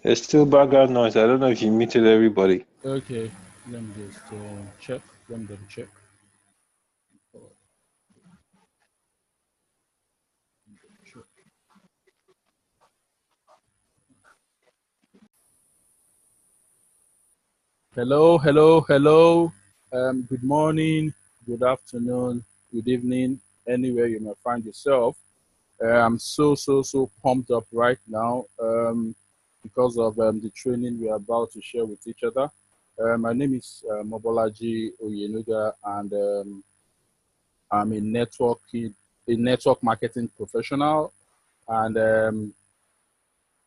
There's still background noise. I don't know if you muted everybody. Okay, let me just check. Let me double check. Hello, hello, hello. Good morning, good afternoon, good evening, anywhere you may find yourself. I'm so pumped up right now because of the training we are about to share with each other. My name is Mobolaji Oyenuga, and I'm a network marketing professional. And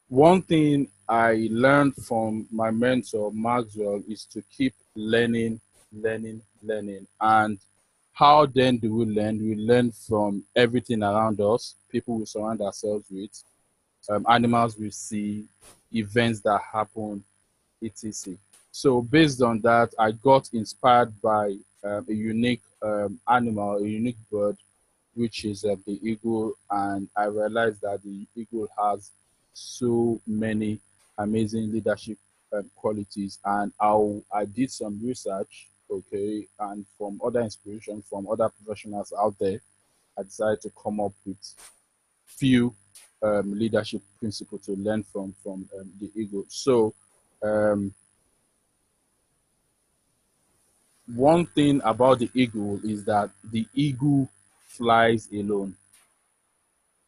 one thing I learned from my mentor, Maxwell, is to keep learning, learning, learning. And how then do we learn? We learn from everything around us, people we surround ourselves with, animals we see, events that happen, etc. So based on that, I got inspired by a unique animal, a unique bird, which is the eagle, and I realized that the eagle has so many amazing leadership qualities. And I did some research, okay, and from other inspiration from other professionals out there, I decided to come up with few leadership principles to learn from the eagle. So um, one thing about the eagle is that the eagle flies alone.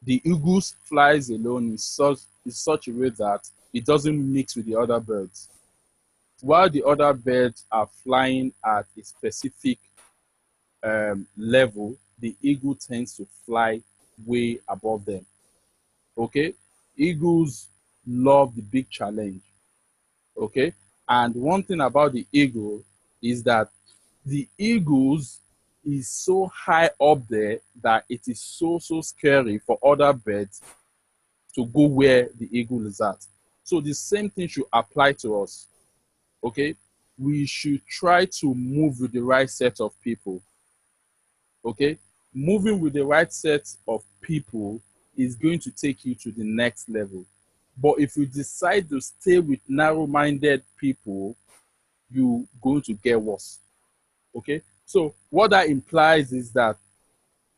The eagle flies alone in such a way that it doesn't mix with the other birds. While the other birds are flying at a specific level, the eagle tends to fly way above them. Okay? Eagles love the big challenge. Okay? And one thing about the eagle is that the eagles is so high up there that it is so scary for other birds to go where the eagle is at. So the same thing should apply to us. Okay, we should try to move with the right set of people. Okay, moving with the right set of people is going to take you to the next level. But if you decide to stay with narrow-minded people, you're going to get worse. Okay, so what that implies is that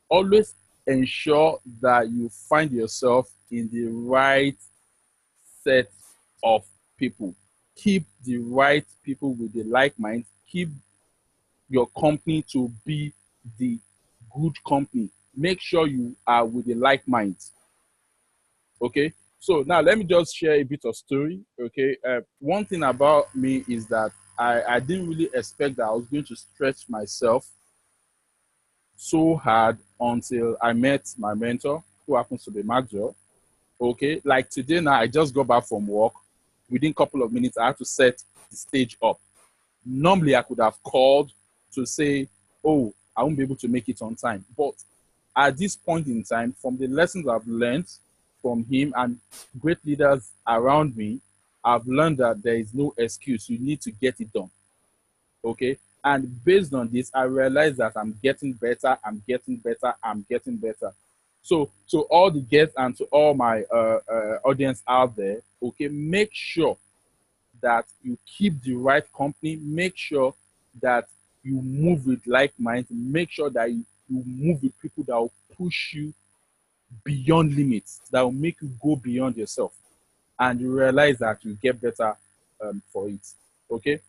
always ensure that you find yourself in the right set of people. Keep the right people with the like mind. Keep your company to be the good company. Make sure you are with the like mind. Okay. So now let me just share a bit of story. Okay. One thing about me is that I didn't really expect that I was going to stretch myself so hard until I met my mentor, who happens to be Maxwell. Okay, like today now, I just got back from work. Within a couple of minutes, I had to set the stage up. Normally, I could have called to say, oh, I won't be able to make it on time. But at this point in time, from the lessons I've learned from him and great leaders around me, I've learned that there is no excuse. You need to get it done. Okay. And based on this, I realized that I'm getting better, I'm getting better, I'm getting better. So to all the guests and to all my audience out there, okay, make sure that you keep the right company. Make sure that you move with like minds. Make sure that you move with people that will push you beyond limits, that will make you go beyond yourself. And you realize that you get better for it. Okay.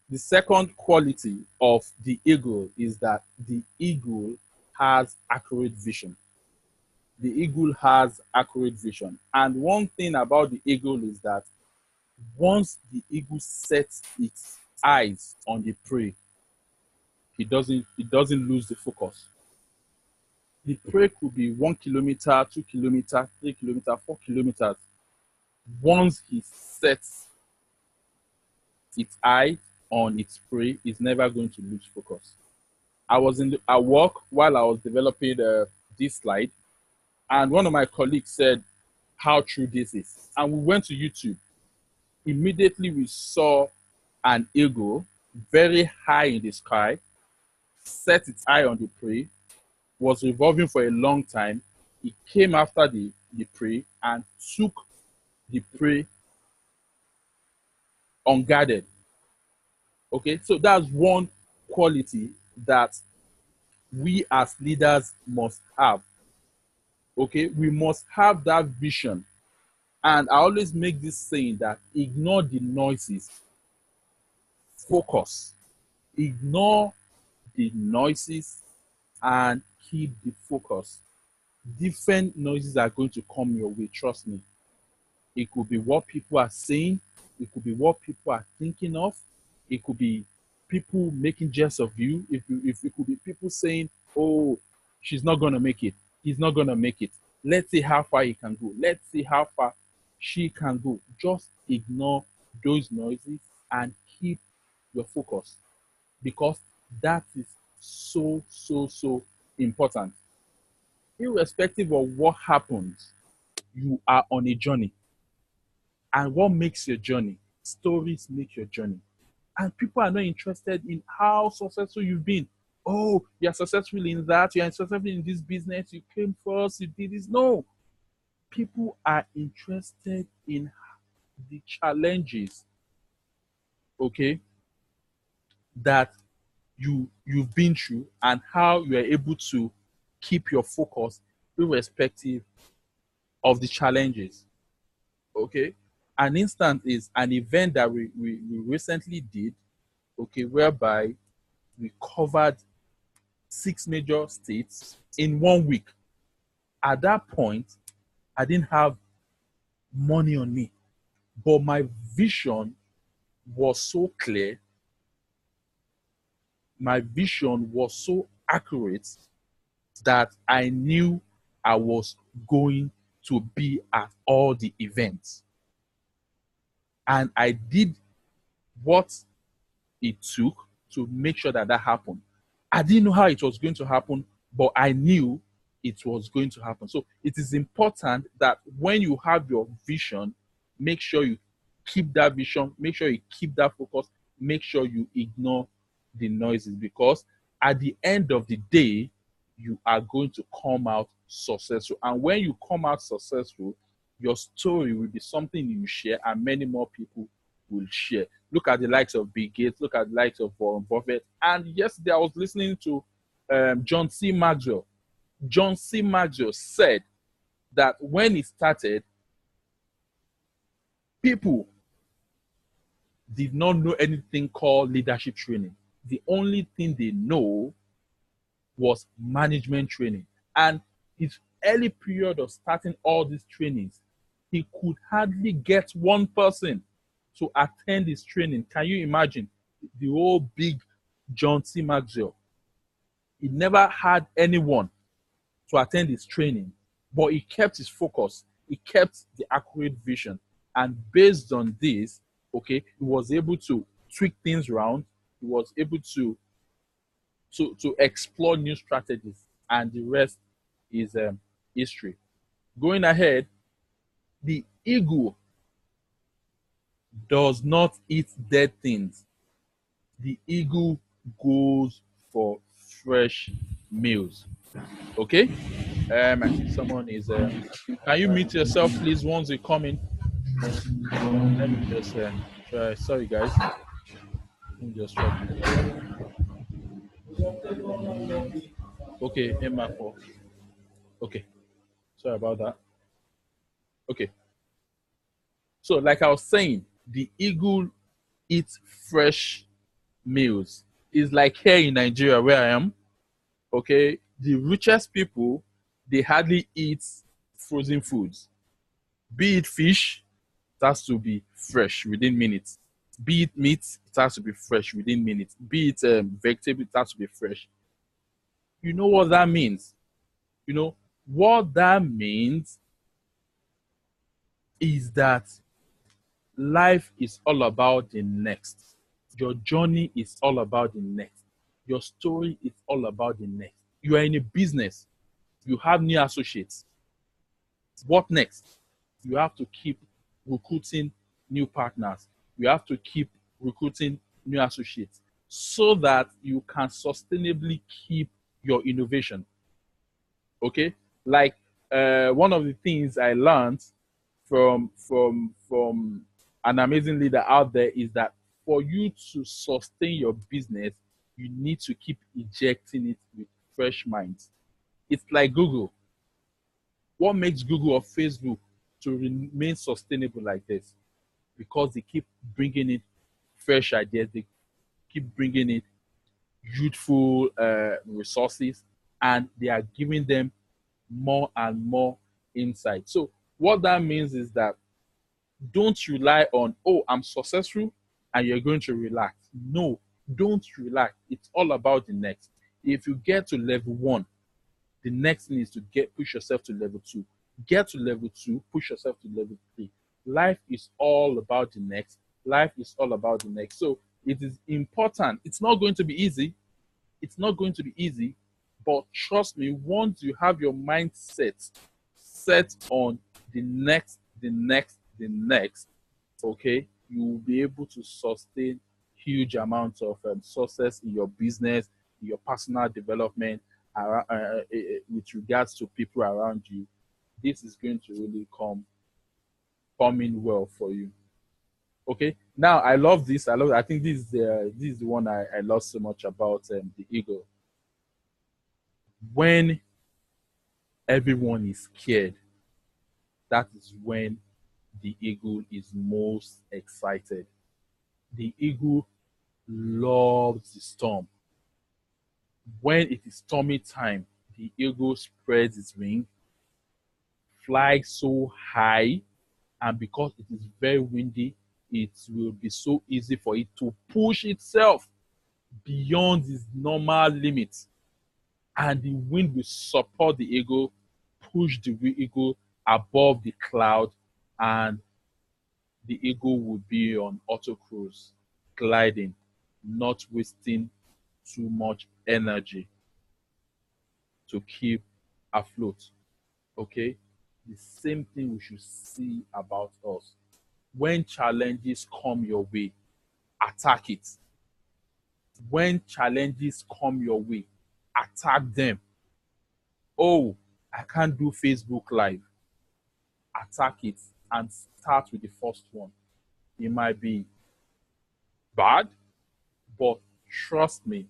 The second quality of the eagle is that the eagle has accurate vision. The eagle has accurate vision. And one thing about the eagle is that once the eagle sets its eyes on the prey, it doesn't lose the focus. The prey could be 1 kilometer, 2 kilometers, 3 kilometers, 4 kilometers. Once he sets its eye on its prey, it's never going to lose focus. I was at work while I was developing this slide, and one of my colleagues said how true this is. And we went to YouTube. Immediately we saw an eagle very high in the sky, set its eye on the prey, was revolving for a long time. It came after the prey and took the prey unguarded. Okay, so that's one quality that we as leaders must have. Okay, we must have that vision. And I always make this saying that ignore the noises, focus. Ignore the noises and keep the focus. Different noises are going to come your way, trust me. It could be what people are saying, it could be what people are thinking of, it could be people making jest of you, if it could be people saying, oh, she's not gonna make it, he's not gonna make it. Let's see how far he can go. Let's see how far she can go. Just ignore those noises and keep your focus, because that is so important. Irrespective of what happens, you are on a journey. And what makes your journey? Stories make your journey. And people are not interested in how successful you've been. Oh, you're successful in that, you're successful in this business, you came first, you did this. No. People are interested in the challenges, okay, that you've been through and how you are able to keep your focus irrespective of the challenges. Okay. An instance is an event that we recently did, okay, whereby we covered 6 major states in 1 week. At that point, I didn't have money on me, but my vision was so clear. My vision was so accurate that I knew I was going to be at all the events. And I did what it took to make sure that that happened. I didn't know how it was going to happen, but I knew it was going to happen. So it is important that when you have your vision, make sure you keep that vision, make sure you keep that focus, make sure you ignore the noises, because at the end of the day, you are going to come out successful. And when you come out successful, your story will be something you share and many more people will share. Look at the likes of Bill Gates, look at the likes of Warren Buffett. And yesterday I was listening to John C. Maxwell. John C. Maxwell said that when he started, people did not know anything called leadership training. The only thing they know was management training. And his early period of starting all these trainings, he could hardly get one person to attend his training. Can you imagine? The whole big John C. Maxwell. He never had anyone to attend his training, but he kept his focus. He kept the accurate vision. And based on this, okay, he was able to tweak things around. He was able to explore new strategies, and the rest is history. Going ahead, the eagle does not eat dead things. The eagle goes for fresh meals. Okay? I think someone is. Can you mute yourself, please, once you come in? Let me just try. Sorry, guys. Let me just try. Okay, Emma. Okay. Sorry about that. Okay. So, like I was saying, the eagle eats fresh meals. It's like here in Nigeria where I am. Okay, the richest people, they hardly eat frozen foods. Be it fish, it has to be fresh within minutes. Be it meat, it has to be fresh within minutes. Be it vegetable, it has to be fresh. You know what that means? You know what that means is that life is all about the next. Your journey is all about the next. Your story is all about the next. You are in a business. You have new associates. What next? You have to keep recruiting new partners. You have to keep recruiting new associates so that you can sustainably keep your innovation. Okay? Like one of the things I learned from an amazing leader out there is that for you to sustain your business, you need to keep injecting it with fresh minds. It's like Google. What makes Google or Facebook to remain sustainable like this? Because they keep bringing in fresh ideas, they keep bringing in youthful resources, and they are giving them more and more insight. So what that means is that don't rely on, oh, I'm successful and you're going to relax. No, don't relax. It's all about the next. If you get to level 1, the next thing is to push yourself to level 2. Get to level 2, push yourself to level 3. Life is all about the next. Life is all about the next. So it is important. It's not going to be easy. It's not going to be easy, but trust me, once you have your mindset set on the next, okay, you will be able to sustain huge amounts of success in your business, in your personal development, with regards to people around you. This is going to really come in well for you. Okay. Now I love this. I think this is the one I love so much about the eagle. When everyone is scared, that is when the eagle is most excited. The eagle loves the storm. When it is stormy time, the eagle spreads its wing, flies so high, and because it is very windy, it will be so easy for it to push itself beyond its normal limits. And the wind will support the eagle, push the eagle above the cloud, and the eagle will be on auto cruise, gliding, not wasting too much energy to keep afloat. Okay? The same thing we should see about us. When challenges come your way, attack it. When challenges come your way, attack them. Oh, I can't do Facebook Live. Attack it and start with the first one. It might be bad, but trust me,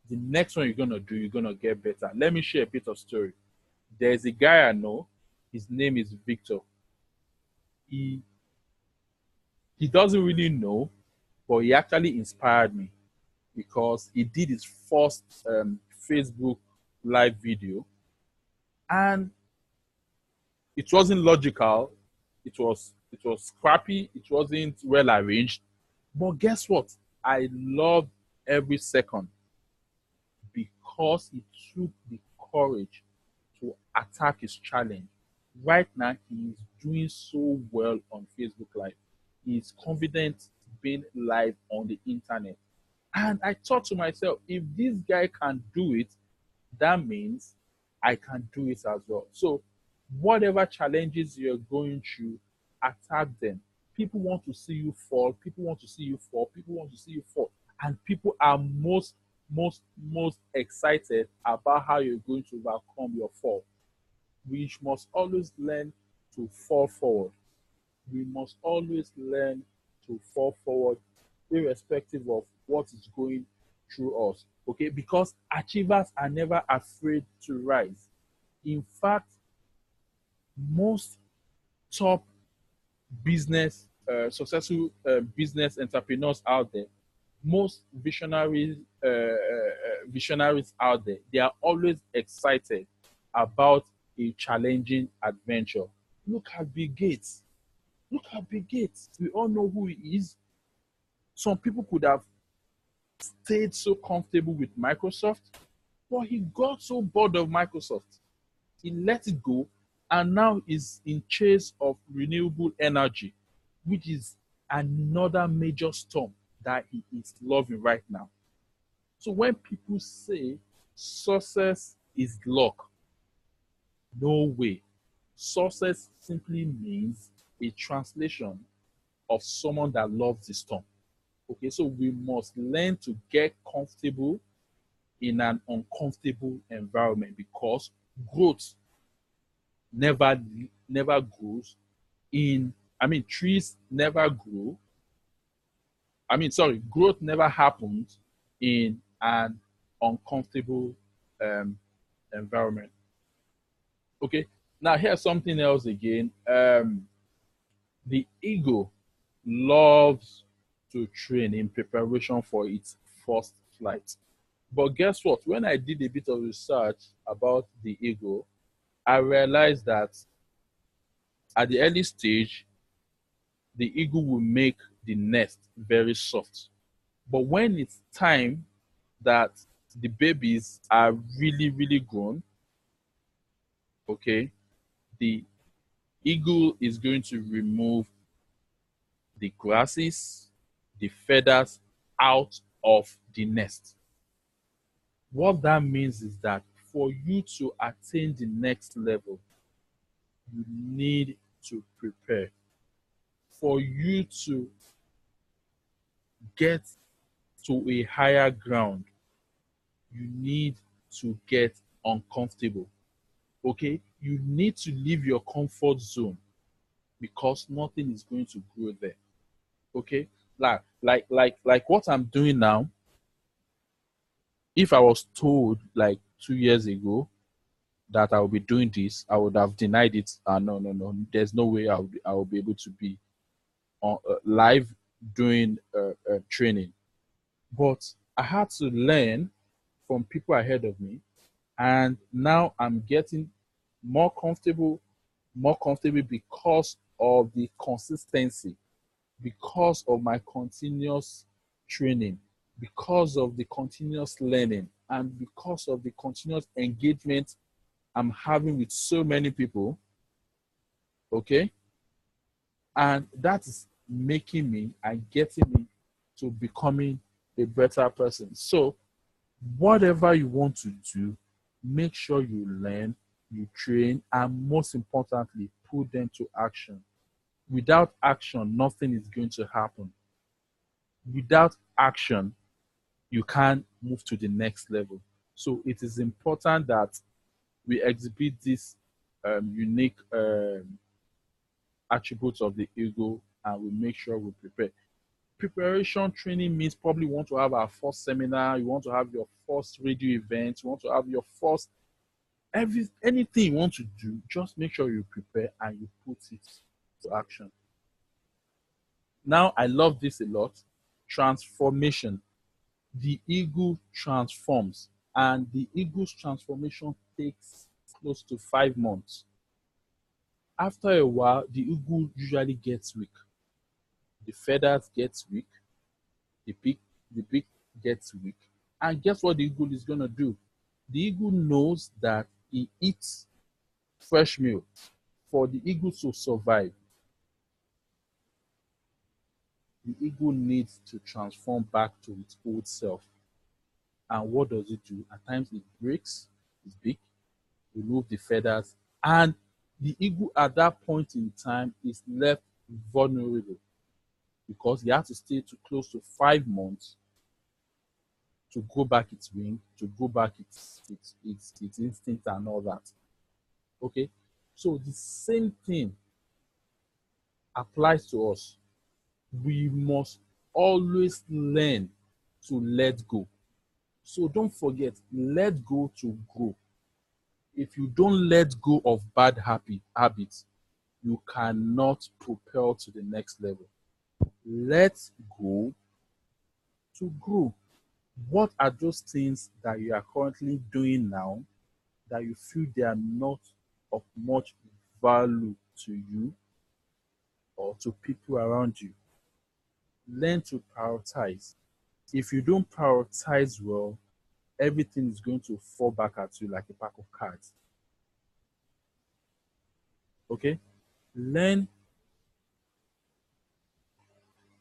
the next one you're going to do, you're going to get better. Let me share a bit of story. There's a guy I know. His name is Victor. He doesn't really know, but he actually inspired me because he did his first Facebook Live video, and it wasn't logical. It was scrappy. It wasn't well arranged. But guess what? I loved every second because he took the courage to attack his challenge. Right now, he is doing so well on Facebook Live. He is confident being live on the internet. And I thought to myself, if this guy can do it, that means I can do it as well. So whatever challenges you're going through, attack them. People want to see you fall. People want to see you fall. People want to see you fall. And people are most excited about how you're going to overcome your fall. We must always learn to fall forward. We must always learn to fall forward, irrespective of what is going through us. Okay, because achievers are never afraid to rise. In fact, most top successful business entrepreneurs out there, most visionaries out there, they are always excited about a challenging adventure. Look at Bill Gates. Look at Bill Gates. We all know who he is. Some people could have stayed so comfortable with Microsoft, but he got so bored of Microsoft. He let it go, and now is in chase of renewable energy, which is another major storm that he is loving right now. So when people say success is luck, no way. Success simply means a translation of someone that loves the storm. Okay, so we must learn to get comfortable in an uncomfortable environment, because growth never grows in trees never grow. Growth never happens in an uncomfortable environment. Okay, now here's something else again. The eagle loves to train in preparation for its first flight. But guess what? When I did a bit of research about the eagle, I realized that at the early stage, the eagle will make the nest very soft. But when it's time that the babies are really, really grown, okay, the eagle is going to remove the grasses, the feathers out of the nest. What that means is that for you to attain the next level, you need to prepare. For you to get to a higher ground, you need to get uncomfortable. Okay? You need to leave your comfort zone because nothing is going to grow there. Okay? Like what I'm doing now, if I was told like 2 years ago that I will be doing this, I would have denied it. No, no, no. There's no way I will be able to be on live doing training. But I had to learn from people ahead of me, and now I'm getting more comfortable, because of the consistency, because of my continuous training, because of the continuous learning, and because of the continuous engagement I'm having with so many people. Okay. And that is making me and getting me to becoming a better person. So, whatever you want to do, make sure you learn, you train, and most importantly, put them to action. Without action, nothing is going to happen. Without action, you can't move to the next level. So, it is important that we exhibit this unique attributes of the ego, and we make sure we prepare. Preparation training means probably you want to have our first seminar, you want to have your first radio event, you want to have your first anything you want to do, just make sure you prepare and you put it to action. Now, I love this a lot. Transformation. The ego transforms, and the ego's transformation takes close to 5 months. After a while, the ego usually gets weak. The feathers gets weak, the beak gets weak. And guess what the eagle is gonna do? The eagle knows that he eats fresh meal. For the eagle to survive, the eagle needs to transform back to its old self. And what does it do? At times it breaks its beak, remove the feathers, and the eagle at that point in time is left vulnerable because he has to stay to close to 5 months to grow back its wing, to grow back its instinct and all that. Okay? So the same thing applies to us. We must always learn to let go. So don't forget, let go to grow. If you don't let go of bad habits, you cannot propel to the next level. Let go to grow. What are those things that you are currently doing now that you feel they are not of much value to you or to people around you? Learn to prioritize. If you don't prioritize well, everything is going to fall back at you like a pack of cards. Okay? Learn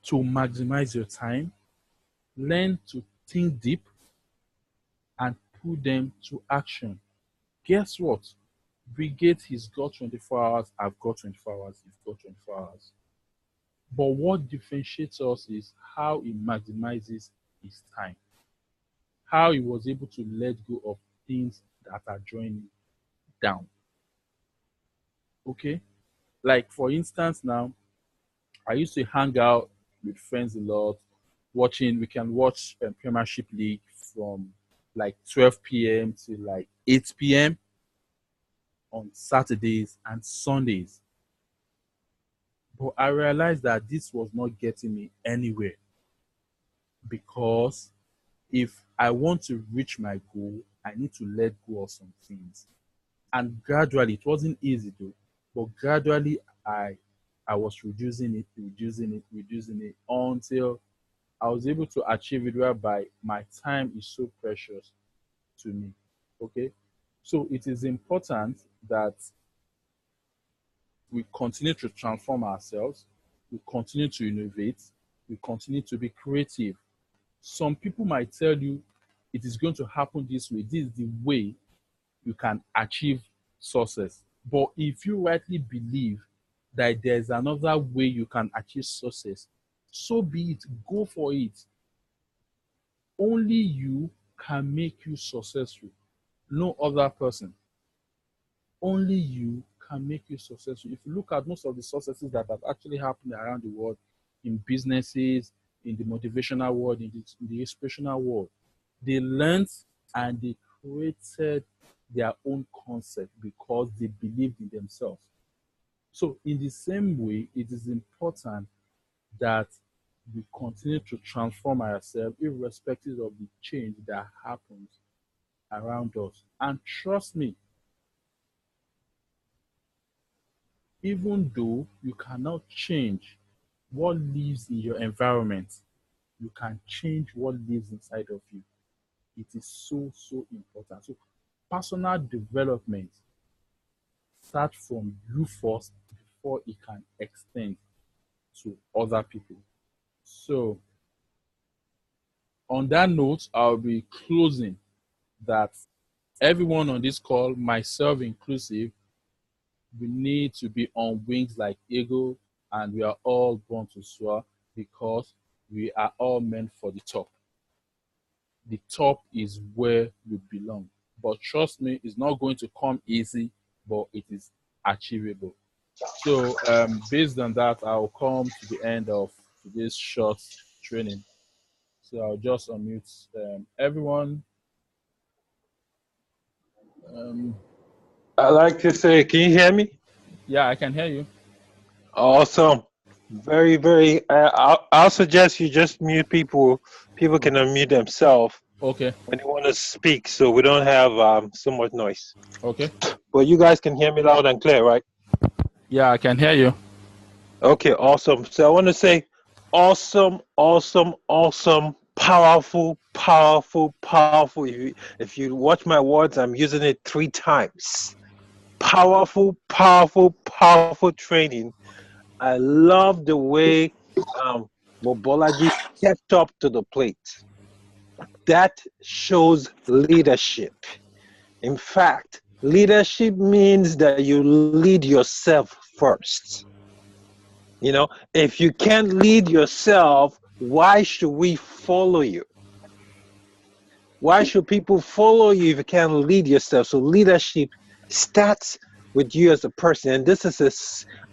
to maximize your time. Learn to think deep and put them to action. Guess what? Brigade, he's got 24 hours. I've got 24 hours. You've got 24 hours. But what differentiates us is how he maximizes his time. How he was able to let go of things that are drawing him down. Okay? Like, for instance, now, I used to hang out with friends a lot, watching. We can watch Premiership League from like 12 p.m. to like 8 p.m. on Saturdays and Sundays. But I realized that this was not getting me anywhere because if I want to reach my goal, I need to let go of some things. And gradually, it wasn't easy though, but gradually I was reducing it until I was able to achieve it whereby my time is so precious to me. Okay. So it is important that we continue to transform ourselves, we continue to innovate, we continue to be creative. Some people might tell you it is going to happen this way. This is the way you can achieve success. But if you rightly believe that there's another way you can achieve success, so be it, go for it. Only you can make you successful. No other person. Only you can make you successful. If you look at most of the successes that have actually happened around the world, in businesses, in the motivational world, in the inspirational world, they learned and they created their own concept because they believed in themselves. So, in the same way, it is important that we continue to transform ourselves irrespective of the change that happens around us. And trust me, even though you cannot change what lives in your environment, you can change what lives inside of you. It is so, so important. So, personal development starts from you first before it can extend to other people. So, on that note, I'll be closing that everyone on this call, myself inclusive, we need to be on wings like eagle, and we are all born to soar because we are all meant for the top. The top is where we belong. But trust me, it's not going to come easy, but it is achievable. So, based on that, I'll come to the end of today's short training. So I'll just unmute everyone. Um, I like to say, can you hear me? yeah, I can hear you. Awesome. Very, very. I'll suggest you just mute people. People can unmute themselves Okay. when they want to speak, so we don't have so much noise. Okay. But you guys can hear me loud and clear, right? Yeah, I can hear you. Okay, awesome. So I want to say, awesome, awesome, awesome, powerful, powerful, powerful. If you watch my words, I'm using it 3 times. Powerful, powerful, powerful training. I love the way Mobolaji stepped up to the plate. That shows leadership. In fact, leadership means that you lead yourself first. You know, if you can't lead yourself, why should we follow you? Why should people follow you if you can't lead yourself? So leadership starts with you as a person. And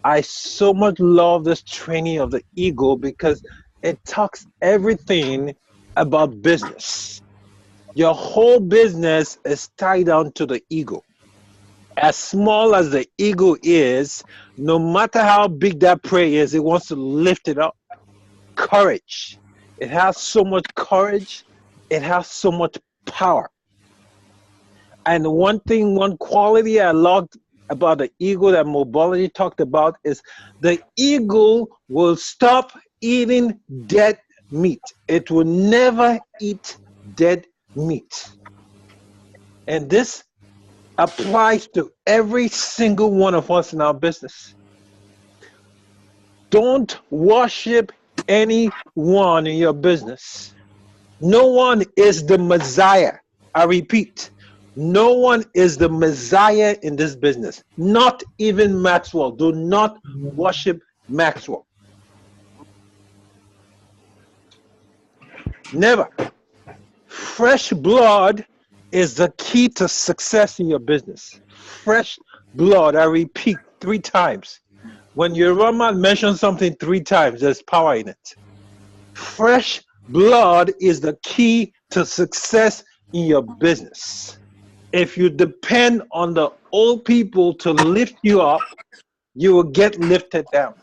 I so much love this training of the ego because it talks everything about business. Your whole business is tied down to the ego. As small as the ego is, no matter how big that prey is, it wants to lift it up. Courage. It has so much courage. It has so much power. And one quality I loved about the ego that Mobology talked about is the ego will stop eating dead meat. It will never eat dead meat. And this applies to every single one of us in our business. Don't worship anyone in your business. No one is the Messiah. I repeat, no one is the Messiah in this business. Not even Maxwell. Do not worship Maxwell. Never. Fresh blood is the key to success in your business. Fresh blood, I repeat 3 times. When your Rama mentions something 3 times, there's power in it. Fresh blood is the key to success in your business. If you depend on the old people to lift you up, you will get lifted down.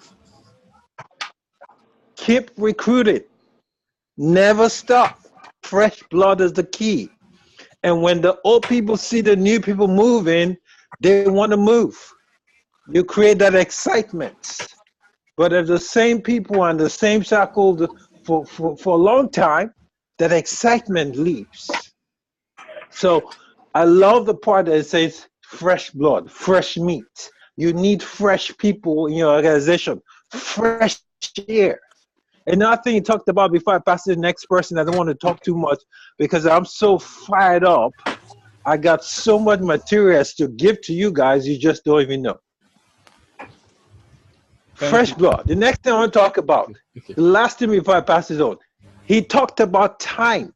Keep recruiting. Never stop. Fresh blood is the key. And when the old people see the new people moving, they want to move. You create that excitement. But if the same people are in the same circle for a long time, that excitement leaves. So I love the part that it says fresh blood, fresh meat. You need fresh people in your organization, fresh air. Another thing you talked about before I pass to the next person, I don't want to talk too much because I'm so fired up. I got so much materials to give to you guys, you just don't even know. Fresh blood. The next thing I want to talk about, the last thing before I pass it on, he talked about time.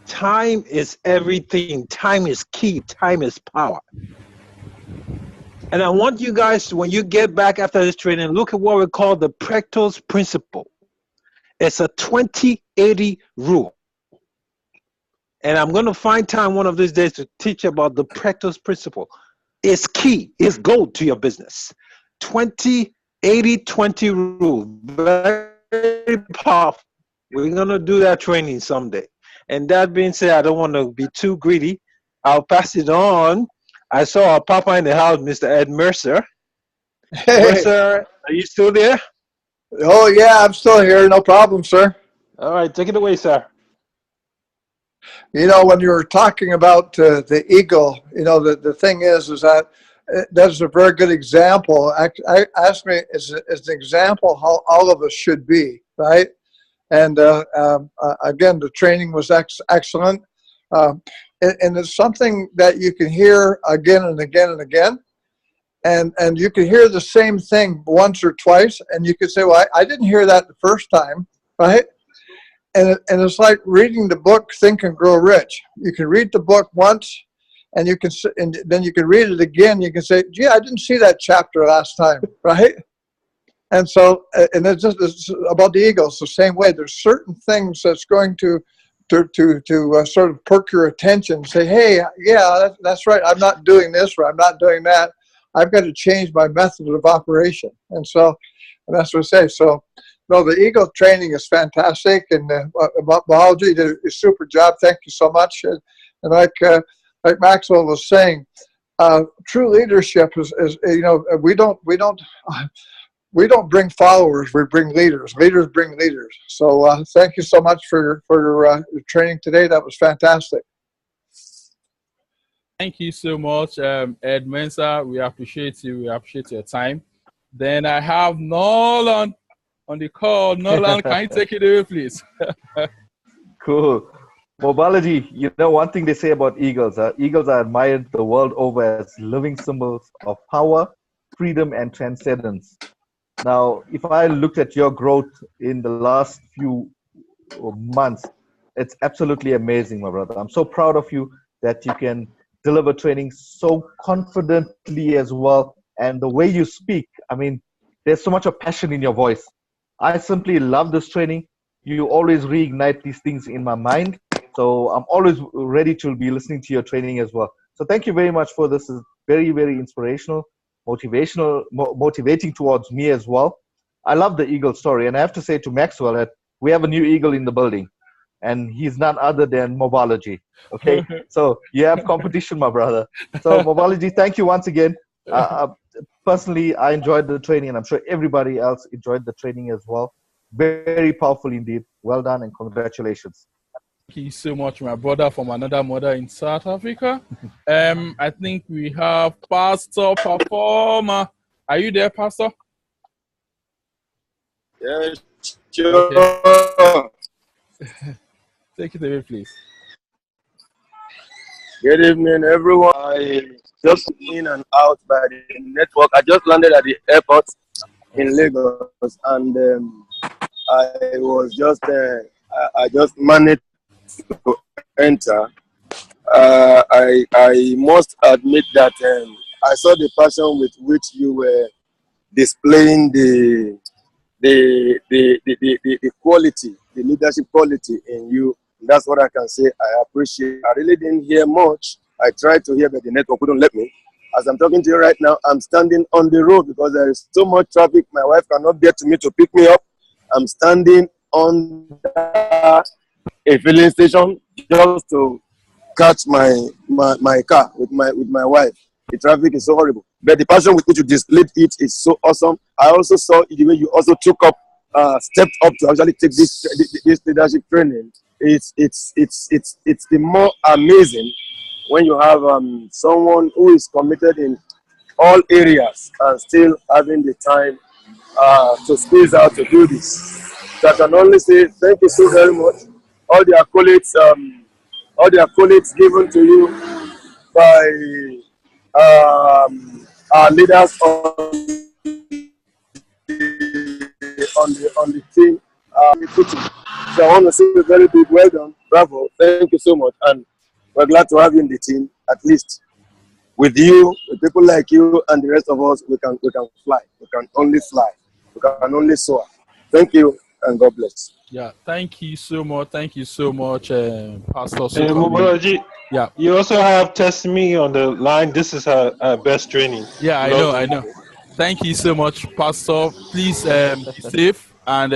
Time is everything. Time is key. Time is power. And I want you guys, when you get back after this training, look at what we call the Pareto's Principle. It's a 20-80 rule. And I'm going to find time one of these days to teach about the Pareto's Principle. It's key. It's gold to your business. 20-80-20 rule. Very powerful. We're going to do that training someday. And that being said, I don't want to be too greedy. I'll pass it on. I saw our papa in the house, Mr. Ed Mercer. Hey. Mercer, are you still there? Oh, yeah, I'm still here. No problem, sir. All right, take it away, sir. You know, when you were talking about the eagle, you know, the thing is that that's a very good example. I asked me as an example how all of us should be, right? And again, the training was excellent. And it's something that you can hear again and again and again. And you can hear the same thing once or twice. And you could say, well, I didn't hear that the first time, right? And it's like reading the book Think and Grow Rich. You can read the book once, and then you can read it again. You can say, gee, I didn't see that chapter last time, right? And so, and it's about the ego. It's the same way. There's certain things that's going to sort of perk your attention and say, hey, yeah, that's right. I'm not doing this or I'm not doing that. I've got to change my method of operation. And so, and that's what I say. So, no, the ego training is fantastic. And about biology, you did a super job. Thank you so much. And like Maxwell was saying, true leadership is, you know, we don't bring followers, we bring leaders. Leaders bring leaders. So thank you so much for your training today. That was fantastic. Thank you so much, Ed Mensa. We appreciate you. We appreciate your time. Then I have Nolan on the call. Nolan, can you take it away, please? Cool. Mobilogy, you know, one thing they say about eagles, eagles are admired the world over as living symbols of power, freedom, and transcendence. Now, if I looked at your growth in the last few months, it's absolutely amazing, my brother. I'm so proud of you that you can deliver training so confidently as well. And the way you speak, I mean, there's so much of passion in your voice. I simply love this training. You always reignite these things in my mind. So I'm always ready to be listening to your training as well. So thank you very much for this. It's very, very inspirational, motivating towards me as well. I love the eagle story. And I have to say to Maxwell that we have a new eagle in the building. And he's none other than Mobilogy. Okay, so you have competition, my brother. So Mobilogy, thank you once again. Personally, I enjoyed the training, and I'm sure everybody else enjoyed the training as well. Very powerful indeed. Well done, and congratulations. Thank you so much, my brother, from another mother in South Africa. I think we have Pastor Performer. Are you there, Pastor? Yes, sure. Okay. Take it away, please. Good evening, everyone. I just in and out by the network. I just landed at the airport in Lagos, and I was just I just managed to enter. I must admit that I saw the passion with which you were displaying the quality, the leadership quality in you. That's what I can say. I appreciate. I really didn't hear much. I tried to hear, but the network wouldn't let me. As I'm talking to you right now, I'm standing on the road because there is so much traffic. My wife cannot get to me to pick me up. I'm standing on a filling station just to catch my car with my wife. The traffic is so horrible, but the passion with which you displayed it is so awesome. I also saw the way you also stepped up to actually take this leadership training. It's the more amazing when you have someone who is committed in all areas and still having the time to squeeze out to do this. So I can only say thank you so very much. All the accolades given to you by our leaders on the team. So I want to say a very big well done, bravo, thank you so much, and we're glad to have you in the team. At least with you, with people like you and the rest of us, we can fly. We can only fly. We can only soar. Thank you and God bless. Yeah, thank you so much. Thank you so much, Pastor And Sukomi. Mobology, Yeah. you also have Testimony on the line. This is her best training. Yeah, I know. Thank you so much, Pastor. Please be safe and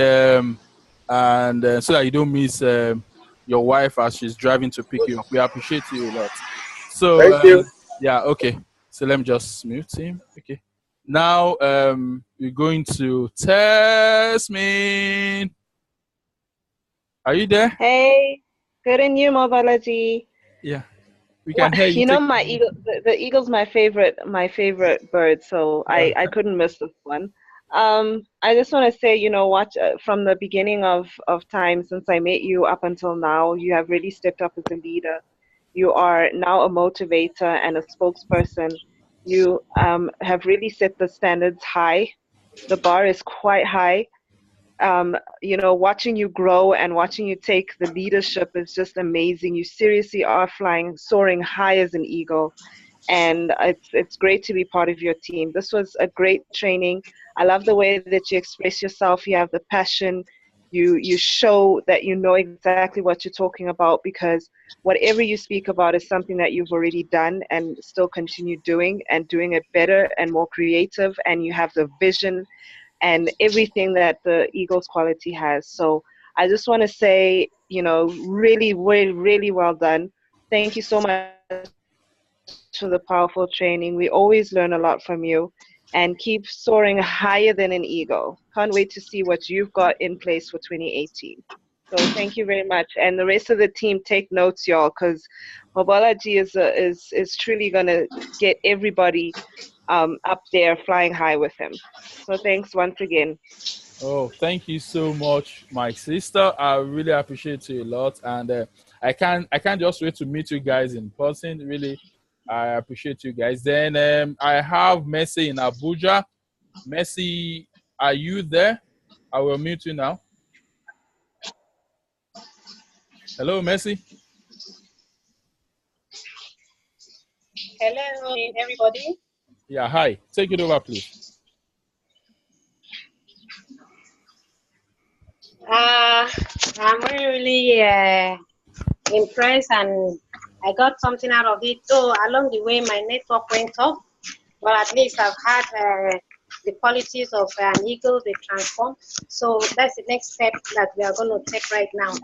so that you don't miss your wife as she's driving to pick you up. We appreciate you a lot. So Thank you. yeah, okay. So let me just mute him. Okay. Now we're going to Tesmin. Are you there? Hey, good and you, Mobology. Yeah. We can hear you. You know, my eagle, the eagle's my favorite bird, so I couldn't miss this one. I just want to say, you know, watch from the beginning of time since I met you up until now, you have really stepped up as a leader. You are now a motivator and a spokesperson. You have really set the standards high. The bar is quite high. You know, watching you grow and watching you take the leadership is just amazing. You seriously are soaring high as an eagle, and it's great to be part of your team. This was a great training. I love the way that you express yourself. You have the passion. You show that you know exactly what you're talking about, because whatever you speak about is something that you've already done and still continue doing and doing it better and more creative, and you have the vision and everything that the Eagles quality has. So I just want to say, you know, really, really, really well done. Thank you so much for the powerful training. We always learn a lot from you, and keep soaring higher than an eagle. Can't wait to see what you've got in place for 2018. So thank you very much. And the rest of the team, take notes, y'all, because Mobology is truly going to get everybody up there flying high with him. So thanks once again. Oh, thank you so much, my sister. I really appreciate you a lot, and I can't just wait to meet you guys in person. Really, I appreciate you guys. Then I have Messi in Abuja. Messi, are you there? I will mute you now. Hello, Messi. Hello, everybody. Yeah, hi. Take it over, please. I'm really impressed, and I got something out of it. So along the way, my network went off, but at least I've had the qualities of an eagle, they transform. So that's the next step that we are going to take right now,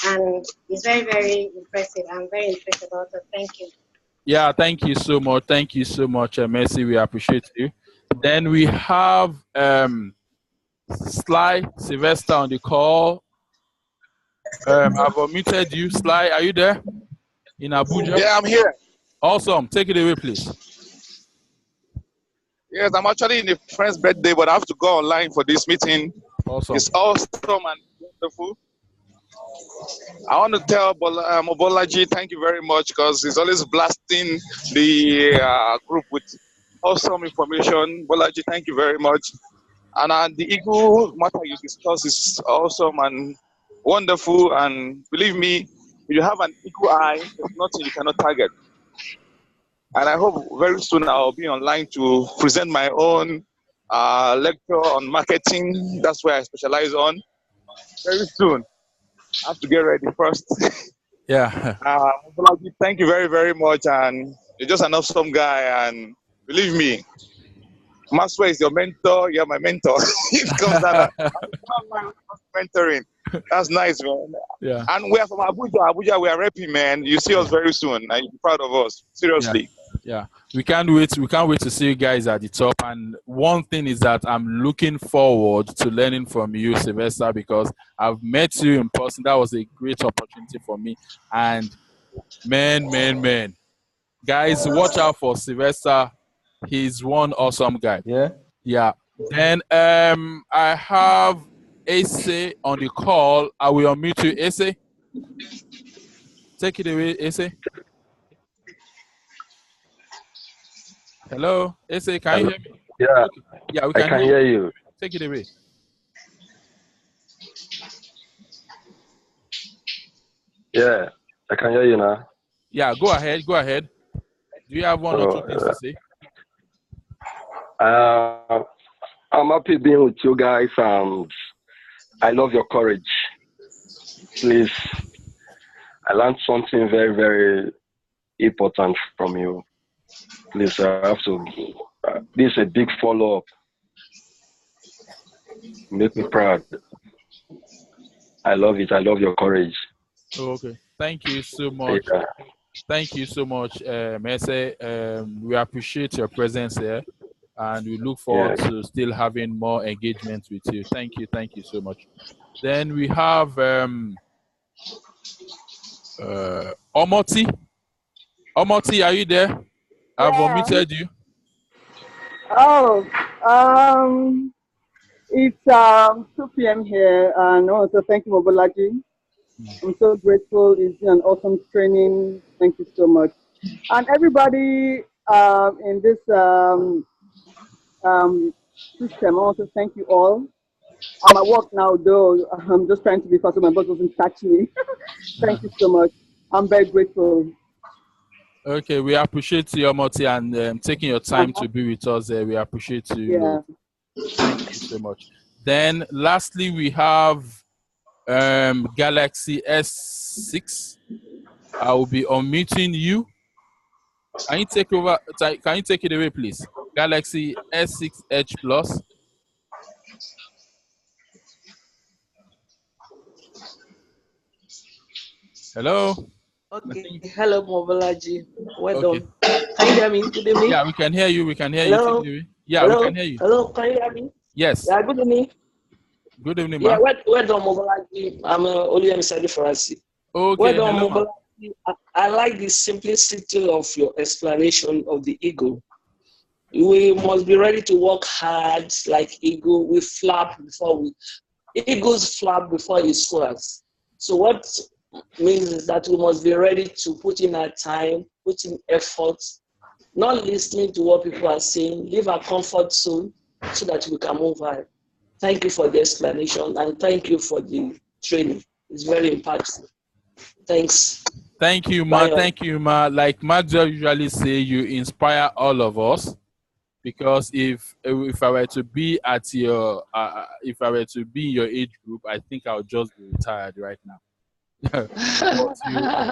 and it's very, very impressive. I'm very impressed about it. Thank you. Yeah, thank you so much. Thank you so much, Messi. We appreciate you. Then we have Sly Sylvester on the call. I've unmuted you. Sly, are you there in Abuja? Yeah, I'm here. Awesome. Take it away, please. Yes, I'm actually in a friend's birthday, but I have to go online for this meeting. Awesome. It's awesome and wonderful. I want to tell Mobology thank you very much, because he's always blasting the group with awesome information. Mobology, thank you very much. And the Eagle matter you discussed is awesome and wonderful. And believe me, if you have an eagle eye, there's nothing you cannot target. And I hope very soon I'll be online to present my own lecture on marketing. That's where I specialize on. Very soon. I have to get ready first. Yeah. Mobolaji, thank you very, very much. And you're just an awesome guy. And believe me, Maxwell is your mentor. You're my mentor. It comes down to mentoring. That's nice, man. Yeah. And we are from Abuja. Abuja, we are repping, man. You see us very soon. And you'll be proud of us. Seriously. Yeah. We can't wait to see you guys at the top. And one thing is that I'm looking forward to learning from you, Sylvester, because I've met you in person. That was a great opportunity for me. And man, guys, watch out for Sylvester. He's one awesome guy. Yeah. Then I have Ase on the call. I will unmute you, Ase. Take it away, Ase. Hello, Ase, can you hear me? Yeah. Okay. Yeah, we can, I can hear you. Take it away. Yeah, I can hear you now. Yeah, go ahead. Do you have one or two things to say? I'm happy being with you guys. I love your courage. Please, I learned something very, very important from you. Please, I have to. This is a big follow-up. Make me proud. I love it. I love your courage. Oh, okay. Thank you so much. Yeah. Thank you so much, Mese. We appreciate your presence here, and we look forward to still having more engagement with you. Thank you so much. Then we have Omoti. Omoti, are you there? I've unmuted you. Oh, it's 2 p.m. here, and I want to thank you, Mobolaji. I'm so grateful. It's been an awesome training. Thank you so much. And everybody in this system, I want to thank you all. I'm at work now, though. I'm just trying to be fast so my boss doesn't catch me. Thank you so much. I'm very grateful. Okay, we appreciate you, Omoti, and taking your time to be with us. We appreciate you. Yeah. Thank you so much. Then, lastly, we have Galaxy S6. I will be unmuting you. Can you take over? Can you take it away, please? Galaxy S6 Edge Plus. Hello. Okay. Hello, Mobolaji. Well done. Can you hear me? Good evening. Yeah, we can hear you. We can hear Hello? you. Yeah, Hello? we can hear you. Hello, can you hear me? Yes. Yeah, good evening. Good evening, Yeah, man. well done, Mobolaji. I'm Oluyemi Sadi Farasi. Okay. Well done, Hello, Mobolaji. I like the simplicity of your explanation of the ego. We must be ready to work hard like ego. We flap before we. Eagles flap before it soars. So what means is that we must be ready to put in our time, put in effort, not listening to what people are saying, leave our comfort zone so that we can move on. Thank you for the explanation and thank you for the training. It's very impactful. Thanks. Thank you, Ma. Bye. Thank you, Ma. Like Maxwell usually say, you inspire all of us. Because if I were to be at your if I were to be in your age group, I think I would just be retired right now. But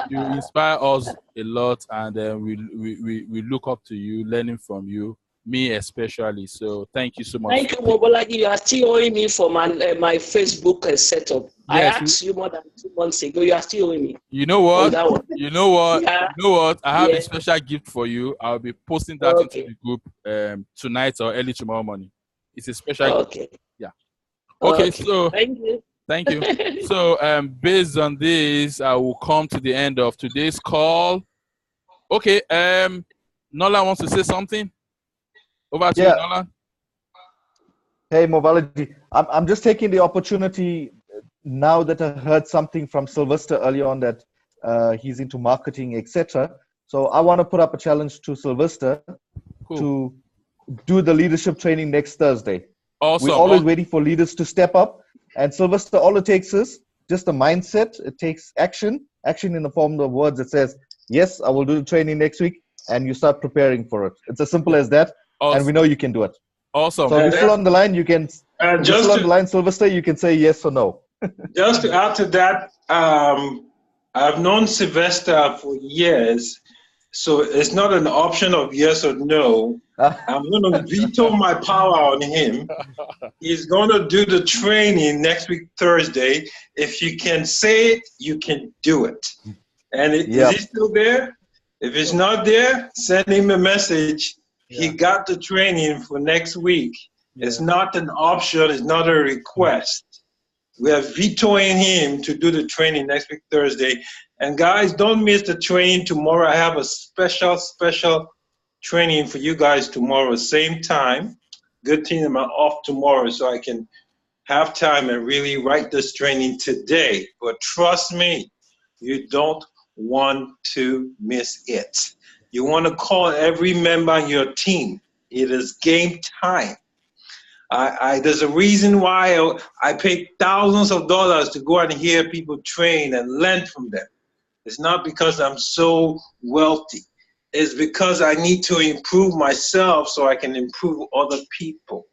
you inspire us a lot, and we look up to you, learning from you, me especially. So thank you so much. Thank you, Mobolaji. You are still owing me for my Facebook setup. Yes, I asked you more than 2 months ago. You are still owing me. You know what? You know what? Yeah. You know what? I have a special gift for you. I'll be posting that into the group tonight or early tomorrow morning. It's a special gift. Yeah. Okay, so thank you. Thank you. So based on this, I will come to the end of today's call. Okay, Nolan wants to say something. Over to you, Nolan. Hey, Mobolaji. I'm just taking the opportunity now that I heard something from Sylvester earlier on that he's into marketing, etc. So I want to put up a challenge to Sylvester to do the leadership training next Thursday. Awesome. We're always waiting for leaders to step up. And Sylvester, all it takes is just a mindset. It takes action in the form of words that says, yes, I will do the training next week. And you start preparing for it. It's as simple as that. Awesome. And we know you can do it. Awesome. So if you're still on the line, you can. Just still on to- the line, Sylvester. You can say yes or no. Just to add to that, I've known Sylvester for years, so it's not an option of yes or no. I'm going to veto my power on him. He's going to do the training next week, Thursday. If you can say it, you can do it. And is he still there? If he's not there, send him a message. He got the training for next week. It's not an option. It's not a request. We are vetoing him to do the training next week, Thursday. And guys, don't miss the training tomorrow. I have a special training for you guys tomorrow, same time. Good thing I'm off tomorrow so I can have time and really write this training today. But trust me, you don't want to miss it. You want to call every member on your team. It is game time. There's a reason why I pay thousands of dollars to go and hear people train and learn from them. It's not because I'm so wealthy. It's because I need to improve myself so I can improve other people.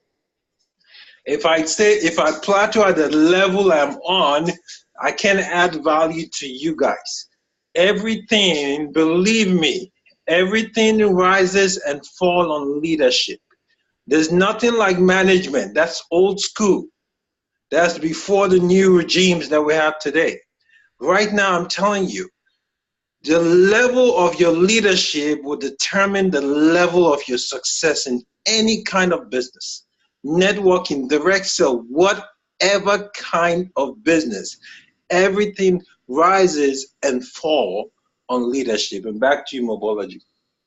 If I plateau at the level I'm on, I can add value to you guys. Everything, believe me, everything rises and falls on leadership. There's nothing like management. That's old school. That's before the new regimes that we have today. Right now, I'm telling you, the level of your leadership will determine the level of your success in any kind of business. Networking, direct sale, whatever kind of business. Everything rises and falls on leadership. And back to you, Mobology.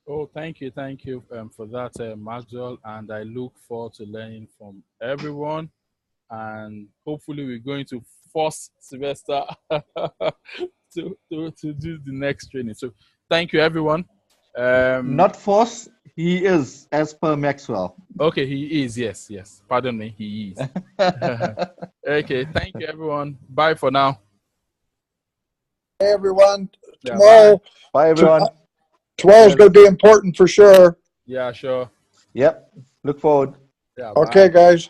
Oh, thank you for that, Maxwell. And I look forward to learning from everyone. And hopefully, we're going to force Sylvester to do the next training. So, thank you, everyone. Not force. He is, as per Maxwell. Okay, he is. Yes. Pardon me. He is. Okay. Thank you, everyone. Bye for now. Hey, everyone. Yeah, Tomorrow. Bye, everyone. Tomorrow's going to be important for sure. Yeah, sure. Yep. Look forward. Yeah, Okay, bye. guys.